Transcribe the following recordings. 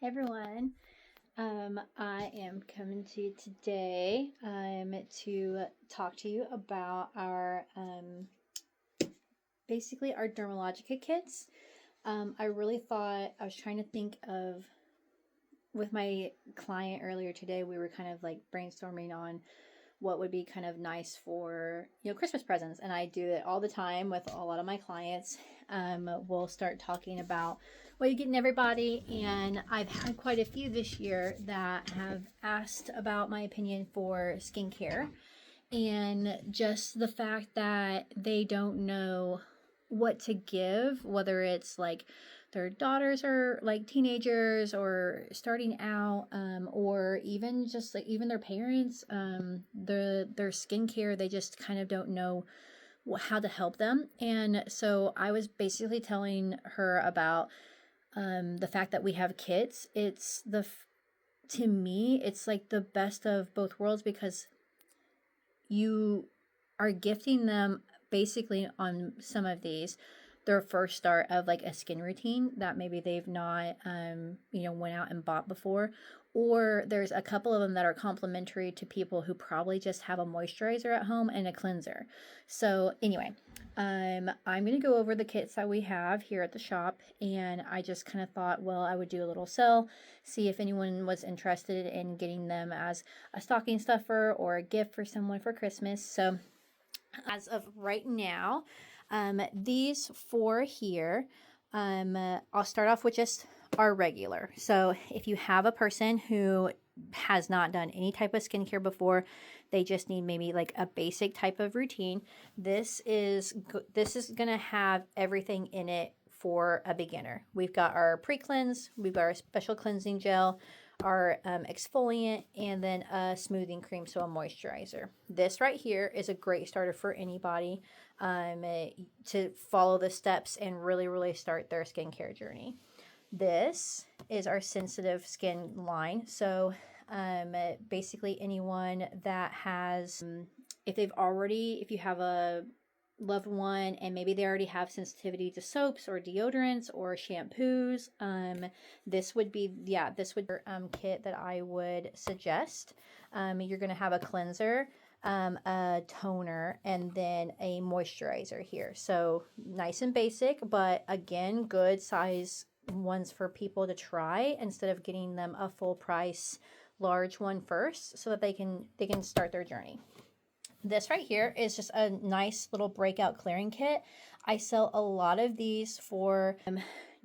Hey everyone. I am coming to you today to talk to you about our basically our Dermalogica kits. I really thought I was trying to think of with my client earlier today. We were kind of like brainstorming on what would be kind of nice for Christmas presents, and I do it all the time with a lot of my clients. We'll start talking about what you getting everybody, and I've had quite a few this year that have asked about my opinion for skincare, and just the fact that they don't know what to give, whether it's like their daughters are like teenagers or starting out, or even just like even their parents, their skincare, they just kind of don't know how to help them. And so I was basically telling her about the fact that we have kits. To me, it's like the best of both worlds, because you are gifting them basically on some of these their first start of like a skin routine that maybe they've not went out and bought before, or there's a couple of them that are complementary to people who probably just have a moisturizer at home and a cleanser. So anyway, I'm going to go over the kits that we have here at the shop, and I just kind of thought, well, I would do a little sell, see if anyone was interested in getting them as a stocking stuffer or a gift for someone for Christmas. So as of right now, these four here, I'll start off with just our regular. So if you have a person who has not done any type of skincare before, they just need maybe like a basic type of routine, this is going to have everything in it for a beginner. We've got our pre-cleanse, we've got our special cleansing gel, our exfoliant, and then a smoothing cream, so a moisturizer. This right here is a great starter for anybody to follow the steps and really start their skincare journey. This is our sensitive skin line. So basically anyone that has, if you have a loved one and maybe they already have sensitivity to soaps or deodorants or shampoos, this would be kit that I would suggest. You're going to have a cleanser, a toner, and then a moisturizer here. So nice and basic, but again, good size ones for people to try instead of getting them a full price large one first, so that they can start their journey. This right here is just a nice little breakout clearing kit. I sell a lot of these for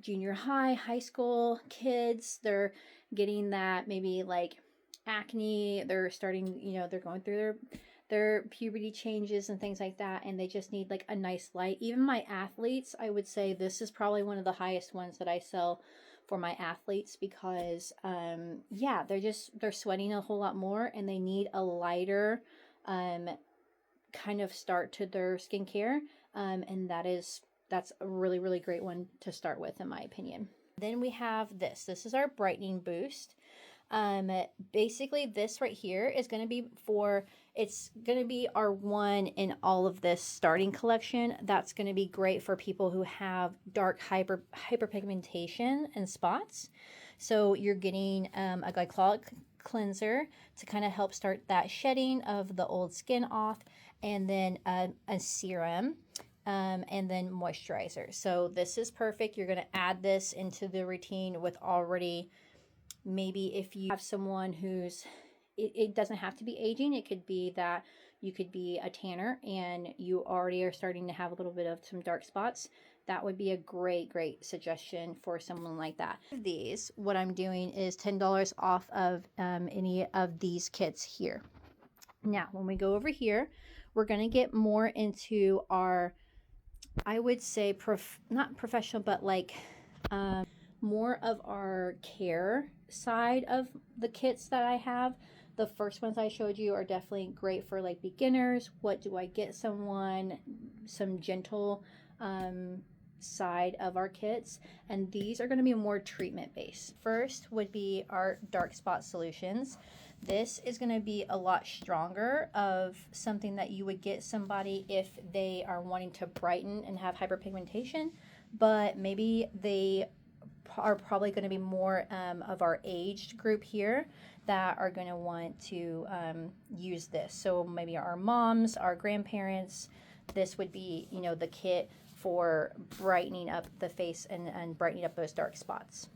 junior high school kids. They're getting that maybe like acne. They're starting, they're going through their puberty changes and things like that, and they just need like a nice light. Even my athletes, I would say this is probably one of the highest ones that I sell for my athletes, because they're sweating a whole lot more and they need a lighter kind of start to their skincare, and that's a really great one to start with, in my opinion. Then we have this is our brightening boost. Basically this right here is going to be our one in all of this starting collection. That's going to be great for people who have dark hyperpigmentation and spots. So you're getting a glycolic cleanser to kind of help start that shedding of the old skin off, and then a serum, and then moisturizer. So this is perfect. You're going to add this into the routine with already, maybe if you have someone who's, it doesn't have to be aging. It could be that you could be a tanner and you already are starting to have a little bit of some dark spots. That would be a great suggestion for someone like that. These, what I'm doing is $10 off of any of these kits here. Now, when we go over here, we're going to get more into our, I would say, not professional, but like more of our care side of the kits that I have. The first ones I showed you are definitely great for like beginners. What do I get someone? Some gentle side of our kits, and these are going to be more treatment based. First would be our dark spot solutions. This is going to be a lot stronger of something that you would get somebody if they are wanting to brighten and have hyperpigmentation, but maybe they are probably going to be more of our aged group here that are going to want to use this. So maybe our moms, our grandparents, this would be, you know, the kit for brightening up the face and brightening up those dark spots.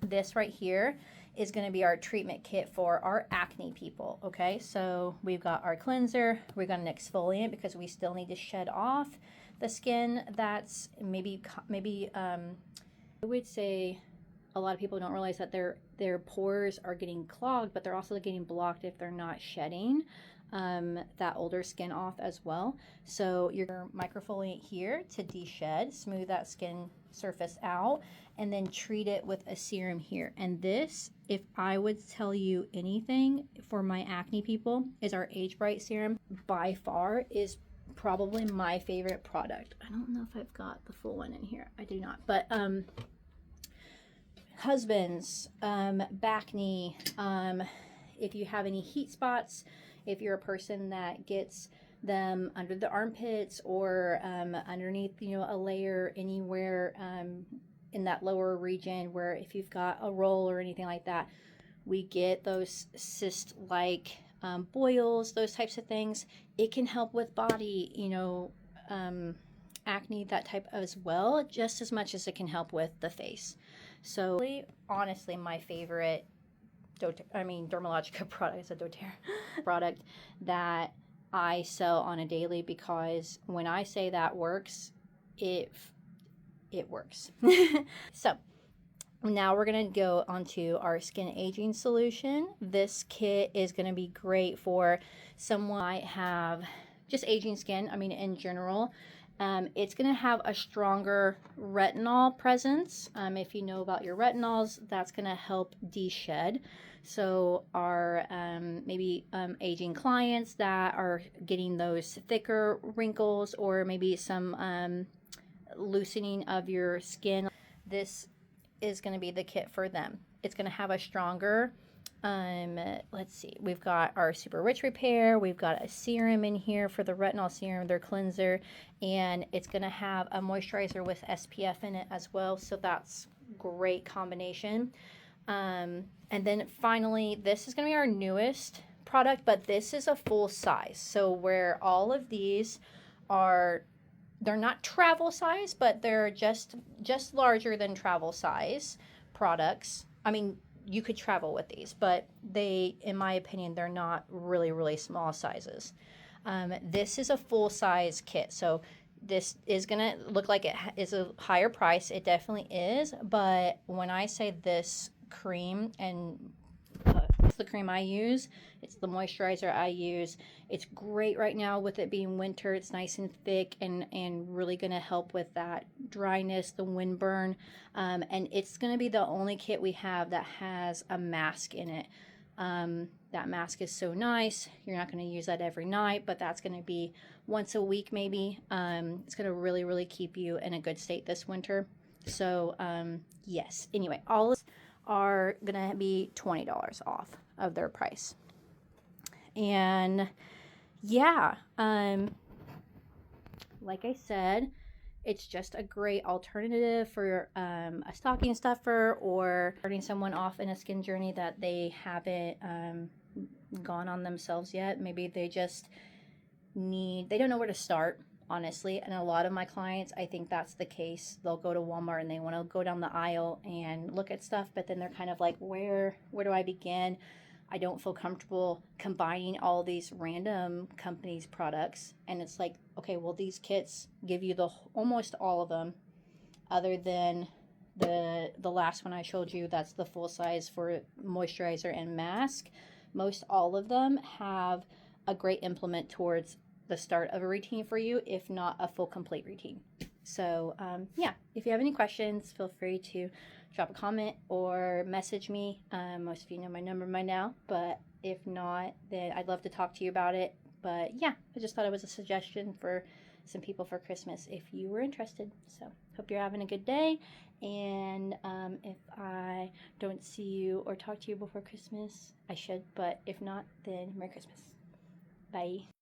This right here is going to be our treatment kit for our acne people. Okay, so we've got our cleanser, we've got an exfoliant because we still need to shed off the skin that's maybe I would say a lot of people don't realize that their pores are getting clogged, but they're also getting blocked if they're not shedding that older skin off as well. So your microfoliant here to de-shed, smooth that skin surface out, and then treat it with a serum here. And this, if I would tell you anything for my acne people, is our Age Bright serum. By far is probably my favorite product. I don't know if I've got the full one in here. I do not. But husbands, back knee, if you have any heat spots, if you're a person that gets them under the armpits or underneath, you know, a layer anywhere in that lower region, where if you've got a roll or anything like that, we get those cyst-like boils, those types of things. It can help with body, you know, acne, that type as well, just as much as it can help with the face. So honestly, my favorite Dermalogica product is a doTERRA product that I sell on a daily, because when I say that works, it works. So now we're going to go onto our skin aging solution. This kit is going to be great for someone might have just aging skin. I mean, in general, it's going to have a stronger retinol presence. If you know about your retinols, that's going to help de-shed. So our maybe aging clients that are getting those thicker wrinkles, or maybe some loosening of your skin, this is going to be the kit for them. It's going to have a stronger, let's see, we've got our Super Rich Repair, we've got a serum in here for the retinol serum, their cleanser, and it's going to have a moisturizer with SPF in it as well, so that's great combination. And then finally, this is going to be our newest product, but this is a full size. So where all of these are, they're not travel size, but they're just larger than travel size products. I mean, you could travel with these, but they, in my opinion, they're not really small sizes. This is a full size kit. So this is going to look like it is a higher price. It definitely is. But when I say this cream, and it's the cream I use, it's the moisturizer I use, it's great right now with it being winter. It's nice and thick and really going to help with that dryness, the windburn, and it's going to be the only kit we have that has a mask in it. That mask is so nice. You're not going to use that every night, but that's going to be once a week maybe. It's going to really keep you in a good state this winter. So yes, anyway, all of are gonna be $20 off of their price. And yeah, like I said, it's just a great alternative for a stocking stuffer, or starting someone off in a skin journey that they haven't gone on themselves yet. Maybe they just they don't know where to start, honestly. And a lot of my clients, I think that's the case. They'll go to Walmart and they want to go down the aisle and look at stuff, but then they're kind of like, where do I begin? I don't feel comfortable combining all these random companies' products. And it's like, okay, well, these kits give you almost all of them, other than the last one I showed you. That's the full size for moisturizer and mask. Most all of them have a great implement towards the start of a routine for you, if not a full complete routine. So yeah, if you have any questions, feel free to drop a comment or message me. Most of you know my number by now, but if not, then I'd love to talk to you about it. But yeah, I just thought it was a suggestion for some people for Christmas if you were interested. So hope you're having a good day, and if I don't see you or talk to you before Christmas, I should, but if not, then Merry Christmas. Bye.